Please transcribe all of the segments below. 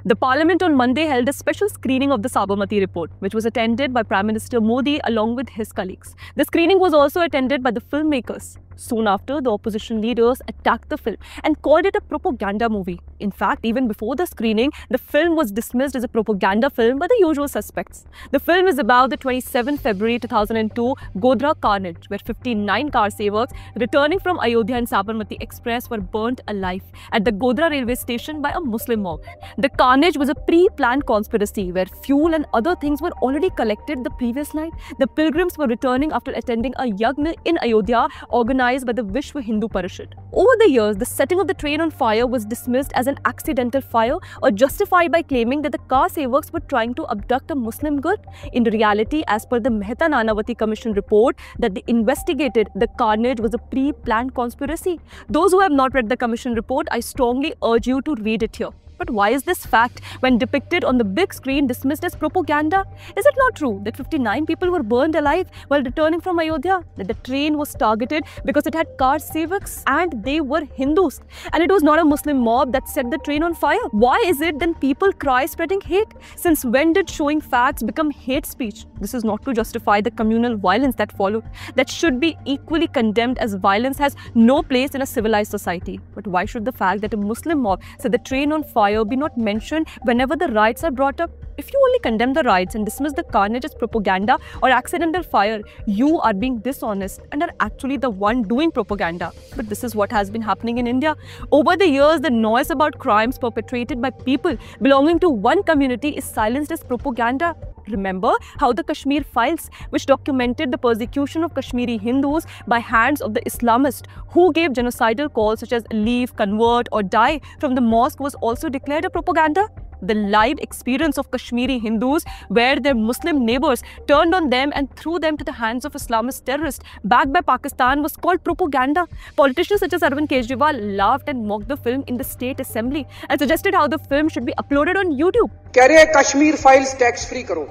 The parliament on Monday held a special screening of the Sabarmati report, which was attended by Prime Minister Modi along with his colleagues. The screening was also attended by the filmmakers. Soon after, the opposition leaders attacked the film and called it a propaganda movie. In fact, even before the screening, the film was dismissed as a propaganda film by the usual suspects. The film is about the 27 February 2002 Godhra carnage, where 59 car sevaks returning from Ayodhya and Sabarmati Express were burnt alive at the Godhra railway station by a Muslim mob. The carnage was a pre-planned conspiracy where fuel and other things were already collected the previous night. The pilgrims were returning after attending a yagna in Ayodhya organized by the Vishwa Hindu Parishad. Over the years, the setting of the train on fire was dismissed as an accidental fire or justified by claiming that the car sevaks were trying to abduct a Muslim girl. In reality, as per the Mehta Nanavati Commission report that they investigated, the carnage was a pre-planned conspiracy. Those who have not read the Commission report, I strongly urge you to read it here. But why is this fact, when depicted on the big screen, dismissed as propaganda? Is it not true that 59 people were burned alive while returning from Ayodhya? That the train was targeted because it had car sevaks and they were Hindus? And it was not a Muslim mob that set the train on fire? Why is it then people cry spreading hate? Since when did showing facts become hate speech? This is not to justify the communal violence that followed. That should be equally condemned, as violence has no place in a civilized society. But why should the fact that a Muslim mob set the train on fire be not mentioned whenever the riots are brought up? If you only condemn the riots and dismiss the carnage as propaganda or accidental fire, you are being dishonest and are actually the one doing propaganda. But this is what has been happening in India. Over the years, the noise about crimes perpetrated by people belonging to one community is silenced as propaganda. Remember how the Kashmir Files, which documented the persecution of Kashmiri Hindus by hands of the Islamists who gave genocidal calls such as leave, convert or die from the mosque, was also declared a propaganda? The live experience of Kashmiri Hindus where their Muslim neighbors turned on them and threw them to the hands of Islamist terrorists backed by Pakistan was called propaganda. Politicians such as Arvind Kejriwal laughed and mocked the film in the State Assembly and suggested how the film should be uploaded on YouTube. कह रहे हैं Kashmir files tax free करो,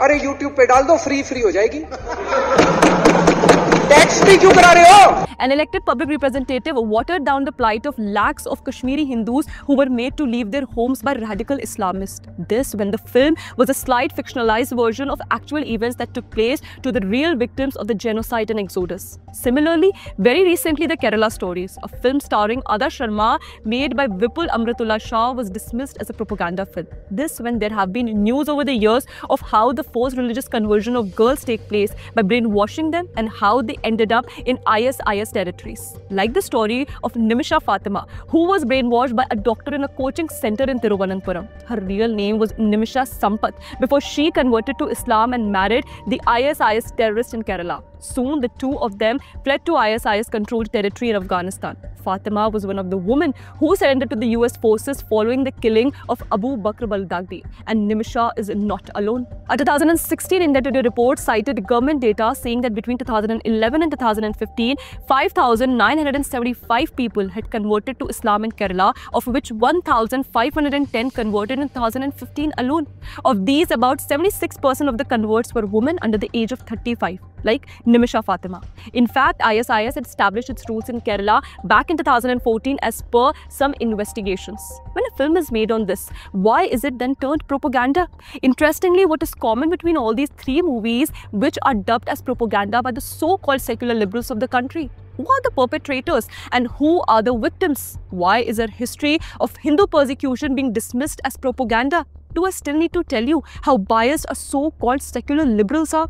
अरे YouTube पे डाल दो, free हो जाएगी. An elected public representative watered down the plight of lakhs of Kashmiri Hindus who were made to leave their homes by radical Islamists. This when the film was a slight fictionalized version of actual events that took place to the real victims of the genocide and exodus. Similarly, very recently the Kerala Stories, a film starring Ada Sharma made by Vipul Amritullah Shah, was dismissed as a propaganda film. This when there have been news over the years of how the forced religious conversion of girls take place by brainwashing them and how they ended up in ISIS territories. Like the story of Nimisha Fatima, who was brainwashed by a doctor in a coaching center in Thiruvananthapuram. Her real name was Nimisha Sampath before she converted to Islam and married the ISIS terrorist in Kerala. Soon, the two of them fled to ISIS-controlled territory in Afghanistan. Fatima was one of the women who surrendered to the US forces following the killing of Abu Bakr al-Baghdadi. And Nimisha is not alone. A 2016 India Today report cited government data saying that between 2011 and 2015, 5,975 people had converted to Islam in Kerala, of which 1,510 converted in 2015 alone. Of these, about 76% of the converts were women under the age of 35. Like Nimisha Fatima. In fact, ISIS had established its roots in Kerala back in 2014 as per some investigations. When a film is made on this, why is it then turned propaganda? Interestingly, what is common between all these three movies which are dubbed as propaganda by the so-called secular liberals of the country? Who are the perpetrators and who are the victims? Why is our history of Hindu persecution being dismissed as propaganda? Do I still need to tell you how biased our so-called secular liberals are?